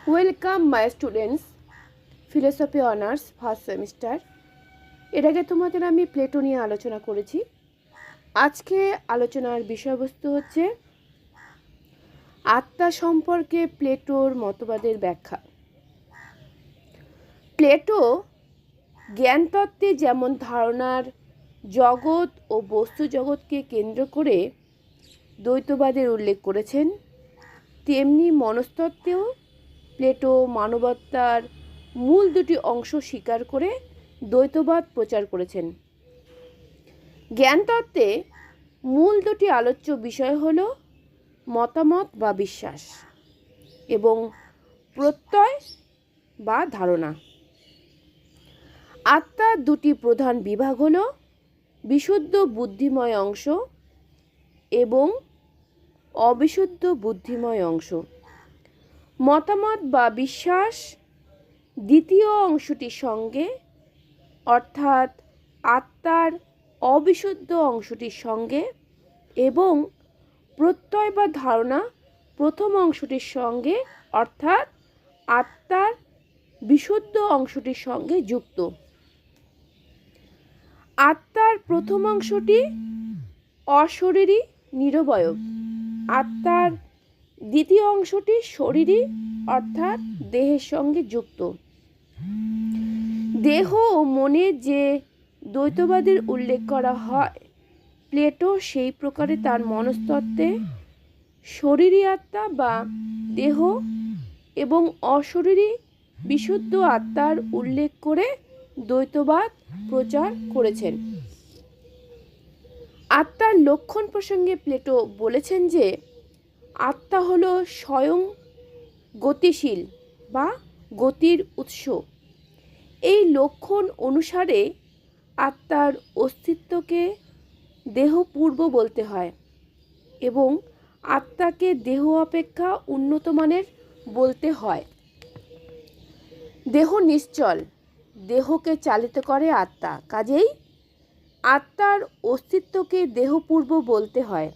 Welcome my students, philosophy honours first semester. এর আগে তোমাদের আমি প্লেটো নিয়ে আলোচনা করেছি। আজকে আলোচনার বিষয়বস্তু হচ্ছে আত্মা সম্পর্কে প্লেটোর মতবাদের ব্যাখ্যা। প্লেটো জ্ঞানতত্ত্বে যেমন ধারণার জগৎ ও বস্তু জগৎকে কেন্দ্র করে দ্বৈতবাদের উল্লেখ করেছেন, তেমনি মনস্তত্ত্বেও প্লেটো মানবাত্মার মূল দুটি অংশ স্বীকার করে দ্বৈতবাদ প্রচার করেছেন। জ্ঞানতত্ত্বে মূল দুটি আলোচ্য বিষয় হল মতামত বা বিশ্বাস এবং প্রত্যয় বা ধারণা। আত্মার দুটি প্রধান বিভাগ হল বিশুদ্ধ বুদ্ধিময় অংশ এবং অবিশুদ্ধ বুদ্ধিময় অংশ। মতামত বা বিশ্বাস দ্বিতীয় অংশটির সঙ্গে অর্থাৎ আত্মার অবিশুদ্ধ অংশটির সঙ্গে এবং প্রত্যয় বা ধারণা প্রথম অংশটির সঙ্গে অর্থাৎ আত্মার বিশুদ্ধ অংশটির সঙ্গে যুক্ত। আত্মার প্রথম অংশটি অশরীরী নিরবয়ব, আত্মার দ্বিতীয় অংশটি শরীরী অর্থাৎ দেহের সঙ্গে যুক্ত। দেহ ও মনের যে দ্বৈতবাদের উল্লেখ করা হয়, প্লেটো সেই প্রকারে তার মনস্তত্ত্বে শরীরী আত্মা বা দেহ এবং অশরীরী বিশুদ্ধ আত্মার উল্লেখ করে দ্বৈতবাদ প্রচার করেছেন। আত্মার লক্ষণ প্রসঙ্গে প্লেটো বলেছেন যে আত্মা হল স্বয়ং গতিশীল বা গতির উৎস। এই লক্ষণ অনুসারে আত্মার অস্তিত্বকে দেহপূর্ব বলতে হয় এবং আত্মাকে দেহ অপেক্ষা উন্নত মানের বলতে হয়। দেহ নিশ্চল, দেহকে চালিত করে আত্মা, কাজেই আত্মার অস্তিত্বকে দেহপূর্ব বলতে হয়।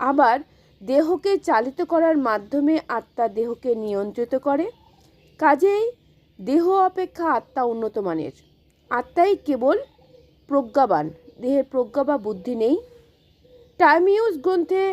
আবার দেহকে চালিত করার মাধ্যমে আত্মা দেহকে নিয়ন্ত্রিত করে, কাজেই দেহ অপেক্ষা আত্মা উন্নত মানের। আত্মাই কেবল প্রজ্ঞাবান, দেহের প্রজ্ঞা বা বুদ্ধি নেই। টাইমিউস গ্রন্থে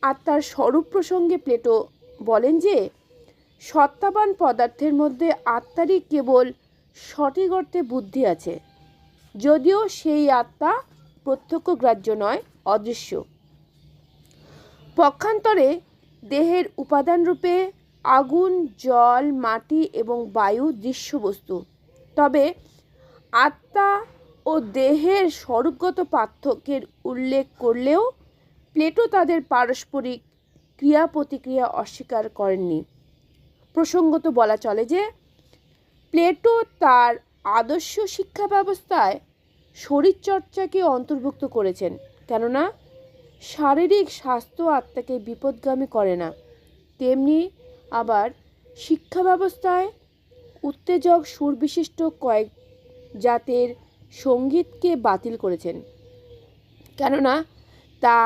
আত্মার স্বরূপ প্রসঙ্গে প্লেটো বলেন যে সত্তাবান পদার্থের মধ্যে আত্মারই কেবল সঠিক অর্থে বুদ্ধি আছে, যদিও সেই আত্মা প্রত্যক্ষ গ্রাহ্য নয়, অদৃশ্য। পক্ষান্তরে দেহের উপাদান রূপে আগুন, জল, মাটি এবং বায়ু দৃশ্য বস্তু। তবে আত্মা ও দেহের স্বরূপগত পার্থক্যের উল্লেখ করলেও প্লেটো তাদের পারস্পরিক ক্রিয়া প্রতিক্রিয়া অস্বীকার করেননি। প্রসঙ্গত বলা চলে যে প্লেটো তার আদর্শ শিক্ষা ব্যবস্থায় শরীরচর্চাকে অন্তর্ভুক্ত করেছেন, কেননা শারীরিক স্বাস্থ্য আত্মাকে বিপদগামী করে না। তেমনি আবার শিক্ষা ব্যবস্থায় উত্তেজক সুরবিশিষ্ট কয়েক জাতের সঙ্গীতকে বাতিল করেছেন, কেননা তা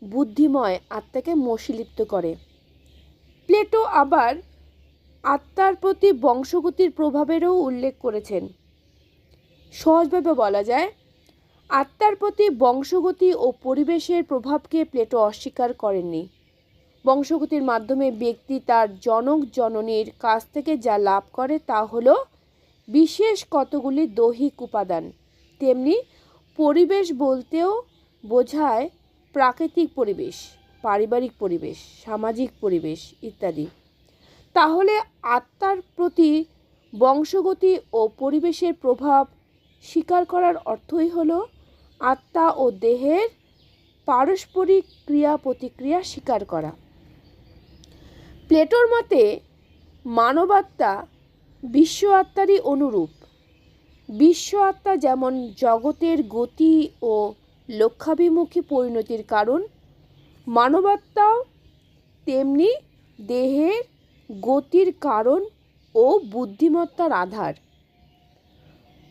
বুদ্ধিময় আত্মাকে মসীলিপ্ত করে। প্লেটো আবার আত্মার প্রতি বংশগতির প্রভাবেরও উল্লেখ করেছেন। সহজভাবে বলা যায়, আত্মার প্রতি বংশগতি ও পরিবেশের প্রভাবকে প্লেটো অস্বীকার করেননি। বংশগতির মাধ্যমে ব্যক্তি তার জনক জননীর কাছ থেকে যা লাভ করে তা হল বিশেষ কতগুলি দৈহিক উপাদান। তেমনি পরিবেশ বলতেও বোঝায় প্রাকৃতিক পরিবেশ, পারিবারিক পরিবেশ, সামাজিক পরিবেশ ইত্যাদি। তাহলে আত্মার প্রতি বংশগতি ও পরিবেশের প্রভাব স্বীকার করার অর্থই হল আত্মা ও দেহের পারস্পরিক ক্রিয়া প্রতিক্রিয়া স্বীকার করা। প্লেটোর মতে মানবাত্মা বিশ্ব আত্মারই অনুরূপ। বিশ্ব আত্মা যেমন জগতের গতি ও লক্ষ্যাভিমুখী পরিণতির কারণ, মানবাত্মাও তেমনি দেহের গতির কারণ ও বুদ্ধিমত্তার আধার।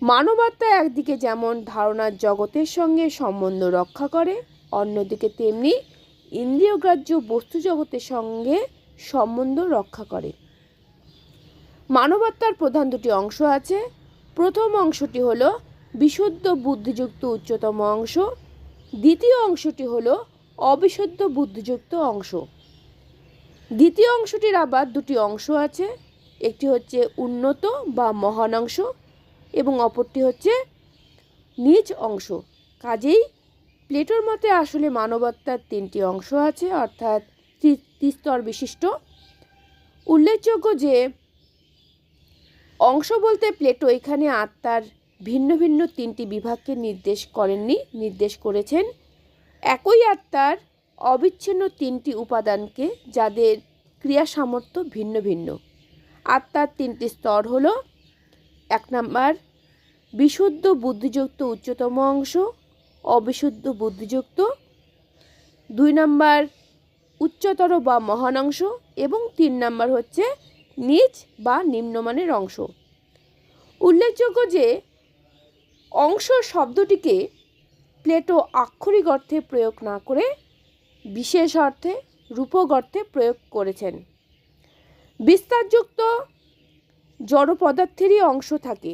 মানবাত্মা একদিকে যেমন ধারণার জগতের সঙ্গে সম্বন্ধ রক্ষা করে, অন্যদিকে তেমনি ইন্দ্রিয়গ্রাহ্য বস্তু জগতের সঙ্গে সম্বন্ধ রক্ষা করে। মানবাত্মার প্রধান দুটি অংশ আছে। প্রথম অংশটি হলো বিশুদ্ধ বুদ্ধিযুক্ত উচ্চতম অংশ, দ্বিতীয় অংশটি হলো অবিশুদ্ধ বুদ্ধিযুক্ত অংশ। দ্বিতীয় অংশটির আবার দুটি অংশ আছে, একটি হচ্ছে উন্নত বা মহান অংশ এবং অপরটি হচ্ছে নিজ অংশ। কাজেই প্লেটোর মতে আসলে মানবাত্মার তিনটি অংশ আছে, অর্থাৎ ত্রিস্তর বিশিষ্ট। উল্লেখযোগ্য যে অংশ বলতে প্লেটো এখানে আত্মার ভিন্ন ভিন্ন তিনটি বিভাগকে নির্দেশ করেছেন একই আত্মার অবিচ্ছিন্ন তিনটি উপাদানকে, যাদের ক্রিয়া সামর্থ্য ভিন্ন ভিন্ন। আত্মার তিনটি স্তর হলো: 1 নাম্বার বিশুদ্ধ বুদ্ধিযুক্ত উচ্চতম অংশ, অবিশুদ্ধ বুদ্ধিযুক্ত; 2 নাম্বার উচ্চতর বা মহান অংশ এবং 3 নাম্বার হচ্ছে নিচ বা নিম্নমানের অংশ। উল্লেখযোগ্য যে অংশ শব্দটিকে প্লেটো আক্ষরিক অর্থে প্রয়োগ না করে বিশেষ অর্থে, রূপক অর্থে প্রয়োগ করেছেন। বিস্তারযুক্ত জড় পদার্থেরই অংশ থাকে,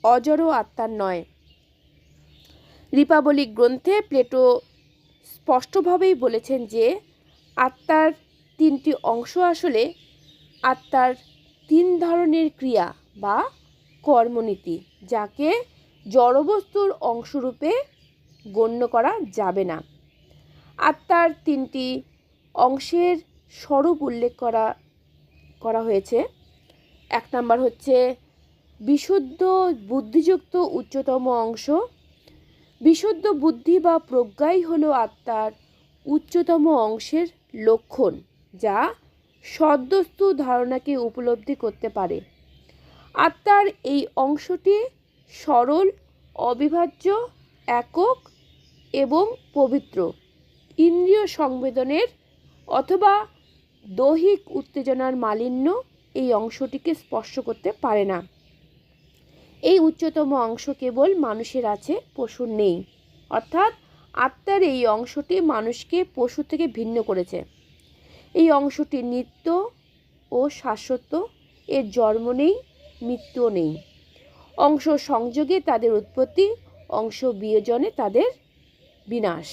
অজড় আত্মার নয়। রিপাবলিক গ্রন্থে প্লেটো স্পষ্টভাবেই বলেছেন যে আত্মার তিনটি অংশ আসলে আত্মার 3 ধরনের ক্রিয়া বা কর্মনীতি, যাকে জড়বস্তুর অংশরূপে গণ্য করা যাবে না। আত্মার 3টি অংশের স্বরূপ উল্লেখ করা হয়েছে। 1 নাম্বার হচ্ছে বিশুদ্ধ বুদ্ধিযুক্ত উচ্চতম অংশ। বিশুদ্ধ বুদ্ধি বা প্রজ্ঞাই হলো আত্মার উচ্চতম অংশের লক্ষণ, যা সদ্বস্তু ধারণাকে উপলব্ধি করতে পারে। আত্মার এই অংশটি সরল, অবিভাজ্য, একক এবং পবিত্র। ইন্দ্রিয় সংবেদনের অথবা দৈহিক উত্তেজনার মালিন্য এই অংশটিকে স্পর্শ করতে পারে না। এই উচ্চতম অংশ কেবল মানুষের আছে, পশুর নেই। অর্থাৎ আত্মার এই অংশটি মানুষকে পশু থেকে ভিন্ন করেছে। এই অংশটি নিত্য ও শাশ্বত, এর জন্ম নেই, মৃত্যুও নেই। অংশ সংযোগে তাদের উৎপত্তি, অংশ বিয়োজনে তাদের বিনাশ।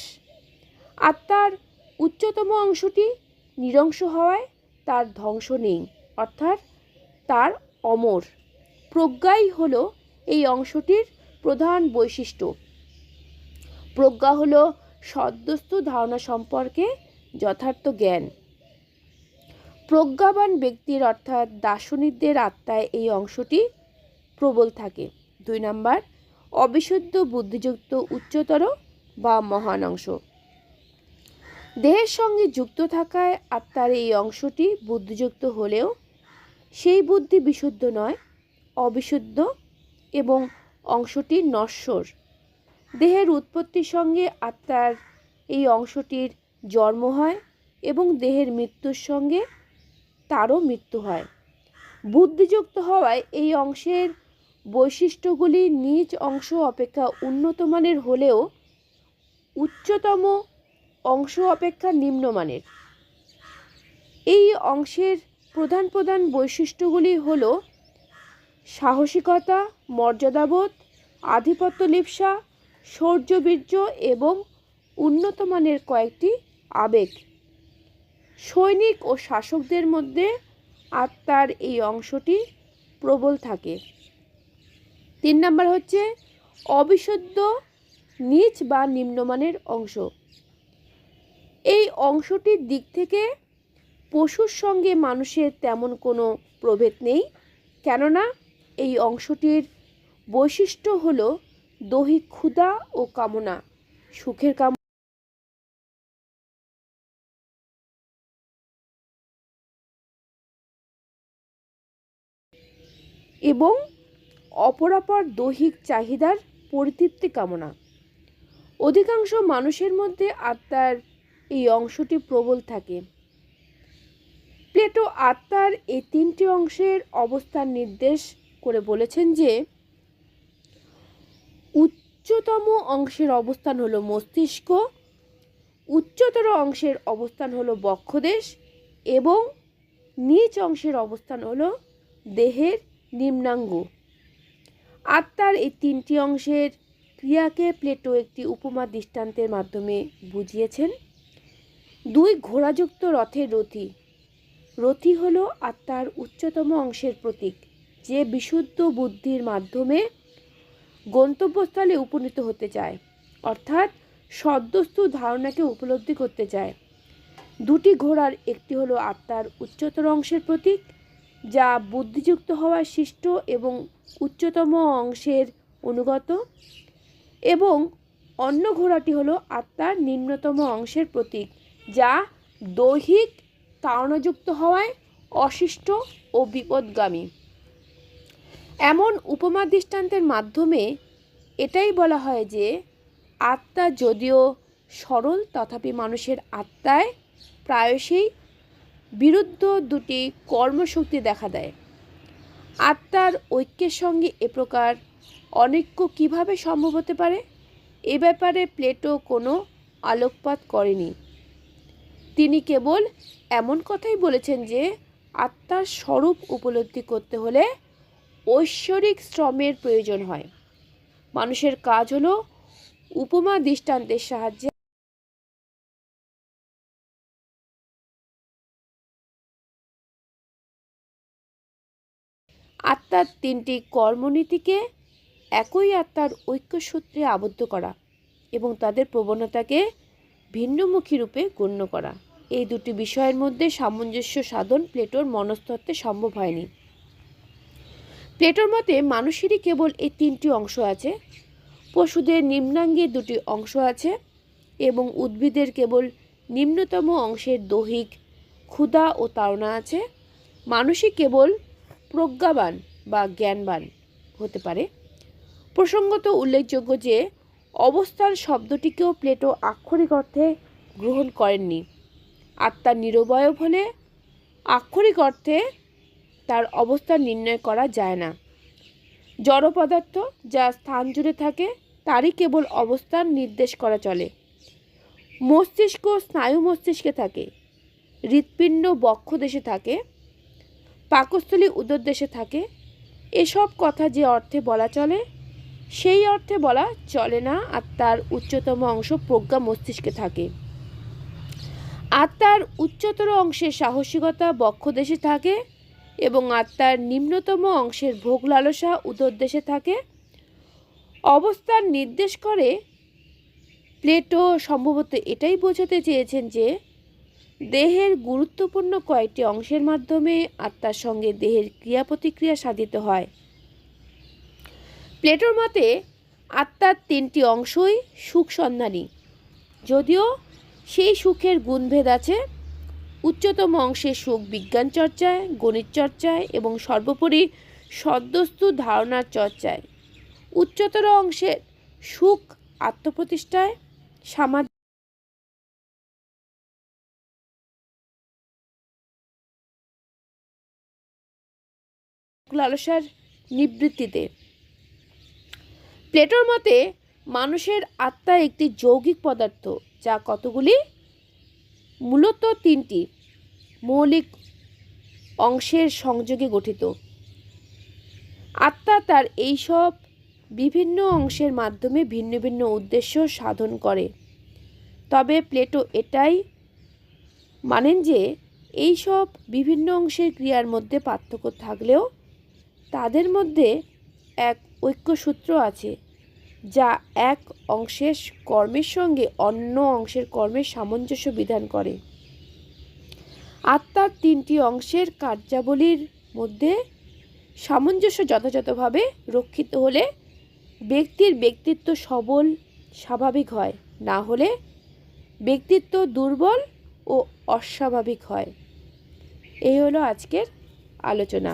আত্মার উচ্চতম অংশটি নিরংশ হওয়ায় তার ধ্বংস নেই, অর্থাৎ তার অমর। প্রজ্ঞাই হলো এই অংশটির প্রধান বৈশিষ্ট্য। প্রজ্ঞা হলো সদ্বস্তু ধারণা সম্পর্কে যথার্থ জ্ঞান। প্রজ্ঞাবান ব্যক্তির অর্থাৎ দার্শনিকদের আত্মায় এই অংশটি প্রবল থাকে। 2 নাম্বার অবিশুদ্ধ বুদ্ধিযুক্ত উচ্চতর বা মহান অংশ। দেহের সঙ্গে যুক্ত থাকায় আত্মার এই অংশটি বুদ্ধিযুক্ত হলেও সেই বুদ্ধি বিশুদ্ধ নয়, অবিশুদ্ধ এবং অংশটি নশ্বর। দেহের উৎপত্তির সঙ্গে আত্মার এই অংশটির জন্ম হয় এবং দেহের মৃত্যুর সঙ্গে তারও মৃত্যু হয়। বুদ্ধিযুক্ত হওয়ায় এই অংশের বৈশিষ্ট্যগুলি নিজ অংশ অপেক্ষা উন্নত মানের হলেও উচ্চতম অংশ অপেক্ষা নিম্নমানের। এই অংশের প্রধান প্রধান বৈশিষ্ট্যগুলি হল সাহসিকতা, মর্যাদাবোধ, আধিপত্য লিপ্সা, শৌর্যবীর্য এবং উন্নত মানের কয়েকটি আবেগ। সৈনিক ও শাসকদের মধ্যে আত্মার এই অংশটি প্রবল থাকে। 3 নাম্বার হচ্ছে অবিশুদ্ধ নিচ বা নিম্নমানের অংশ। এই অংশটির দিক থেকে পশুর সঙ্গে মানুষের তেমন কোনো প্রভেদ নেই, কেননা এই অংশটির বৈশিষ্ট্য হল দৈহিক ক্ষুধা ও কামনা, সুখের কামনা এবং অপরাপর দৈহিক চাহিদার পরিতৃপ্তি কামনা। অধিকাংশ মানুষের মধ্যে আত্মার এই অংশটি প্রবল থাকে। প্লেটো আত্মার এই 3টি অংশের অবস্থান নির্দেশ করে বলেছেন যে উচ্চতম অংশের অবস্থান হলো মস্তিষ্ক, উচ্চতর অংশের অবস্থান হলো বক্ষদেশ এবং নিচ অংশের অবস্থান হলো দেহের নিম্নাঙ্গ। আত্মার এই তিনটি অংশের ক্রিয়াকে প্লেটো একটি উপমা দৃষ্টান্তের মাধ্যমে বুঝিয়েছেন। দুই ঘোড়াযুক্ত রথের রথী। রথী হল আত্মার উচ্চতম অংশের প্রতীক, যে বিশুদ্ধ বুদ্ধির মাধ্যমে গন্তব্যস্থলে উপনীত হতে চায়, অর্থাৎ সদ্বস্তু ধারণাকে উপলব্ধি করতে চায়। দুটি ঘোড়ার একটি হলো আত্মার উচ্চতর অংশের প্রতীক, যা বুদ্ধিযুক্ত হওয়ার সৃষ্ট এবং উচ্চতম অংশের অনুগত, এবং অন্য ঘোড়াটি হলো আত্মার নিম্নতম অংশের প্রতীক, যা দৈহিক তাড়নাযুক্ত হওয়ায় অশিষ্ট ও বিপদগামী। এমন উপমা দৃষ্টান্তের মাধ্যমে এটাই বলা হয় যে আত্মা যদিও সরল, তথাপি মানুষের আত্মায় প্রায়শই বিরুদ্ধ দুটি কর্মশক্তি দেখা দেয়। আত্মার ঐক্যের সঙ্গে এ প্রকার অনৈক্য কীভাবে সম্ভব হতে পারে, এ ব্যাপারে প্লেটো কোনো আলোকপাত করেনি। তিনি কেবল এমন কথাই বলেছেন যে আত্মার স্বরূপ উপলব্ধি করতে হলে ঐশ্বরিক শ্রমের প্রয়োজন হয়। মানুষের কাজ হলো উপমা দৃষ্টান্তের সাহায্যে আত্মার তিনটি কর্মনীতিকে একই আত্মার ঐক্যসূত্রে আবদ্ধ করা এবং তাদের প্রবণতাকে ভিন্নমুখী রূপে গণ্য করা। এই দুটি বিষয়ের মধ্যে সামঞ্জস্য সাধন প্লেটোর মনস্তত্ত্বে সম্ভব হয়নি। প্লেটোর মতে মানুষেরই কেবল এই তিনটি অংশ আছে, পশুদের নিম্নাঙ্গে দুটি অংশ আছে এবং উদ্ভিদের কেবল নিম্নতম অংশের দৈহিক ক্ষুধা ও তাড়না আছে। মানুষই কেবল প্রজ্ঞাবান বা জ্ঞানবান হতে পারে। প্রসঙ্গত উল্লেখযোগ্য যে অবস্থান শব্দটিকেও প্লেটো আক্ষরিক অর্থে গ্রহণ করেননি। আত্মা নিরবয়ব হলে আক্ষরিক অর্থে তার অবস্থান নির্ণয় করা যায় না। জড় পদার্থ যা স্থান জুড়ে থাকে তারই কেবল অবস্থান নির্দেশ করা চলে। মস্তিষ্ক স্নায়ু মস্তিষ্কে থাকে, হৃৎপিণ্ড বক্ষ দেশে থাকে, পাকস্থলী উদরদেশে থাকে। এসব কথা যে অর্থে বলা চলে সেই অর্থে বলা চলে না। আত্মার উচ্চতম অংশ প্রজ্ঞা মস্তিষ্কে থাকে। আত্মার উচ্চতর অংশের সাহসিকতা বক্ষদেশে থাকে এবং আত্মার নিম্নতম অংশের ভোগ লালসা উদরদেশে থাকে। অবস্থান নির্দেশ করে প্লেটো সম্ভবত এটাই বোঝাতে চেয়েছেন যে দেহের গুরুত্বপূর্ণ কয়েকটি অংশের মাধ্যমে আত্মার সঙ্গে দেহের ক্রিয়া প্রতিক্রিয়া সাধিত হয়। প্লেটোর মতে আত্মার তিনটি অংশই সুখ সন্ধানী, যদিও সেই সুখের গুণভেদ আছে। উচ্চতম অংশের সুখ বিজ্ঞান চর্চায়, গণিত চর্চায় এবং সর্বোপরি সদ্বস্তু ধারণার চর্চায়। উচ্চতর অংশের সুখ আত্মপ্রতিষ্ঠায়, সামাজিক লালসার নিবৃত্তিতে। প্লেটোর মতে মানুষের আত্মা একটি যৌগিক পদার্থ যা কতগুলি মূলত তিনটি মৌলিক অংশের সংযোগে গঠিত। আত্মা তার এইসব বিভিন্ন অংশের মাধ্যমে ভিন্ন ভিন্ন উদ্দেশ্য সাধন করে। তবে প্লেটো এটাই মানেন যে এইসব বিভিন্ন অংশের ক্রিয়ার মধ্যে পার্থক্য থাকলেও তাদের মধ্যে এক ঐক্যসূত্র আছে যা এক অংশের কর্মের সঙ্গে অন্য অংশের কর্মের সামঞ্জস্য বিধান করে। আত্মার তিনটি অংশের কার্যাবলীর মধ্যে সামঞ্জস্য যথাযথভাবে রক্ষিত হলে ব্যক্তির ব্যক্তিত্ব সবল স্বাভাবিক হয়, না হলে ব্যক্তিত্ব দুর্বল ও অস্বাভাবিক হয়। এই হলো আজকের আলোচনা।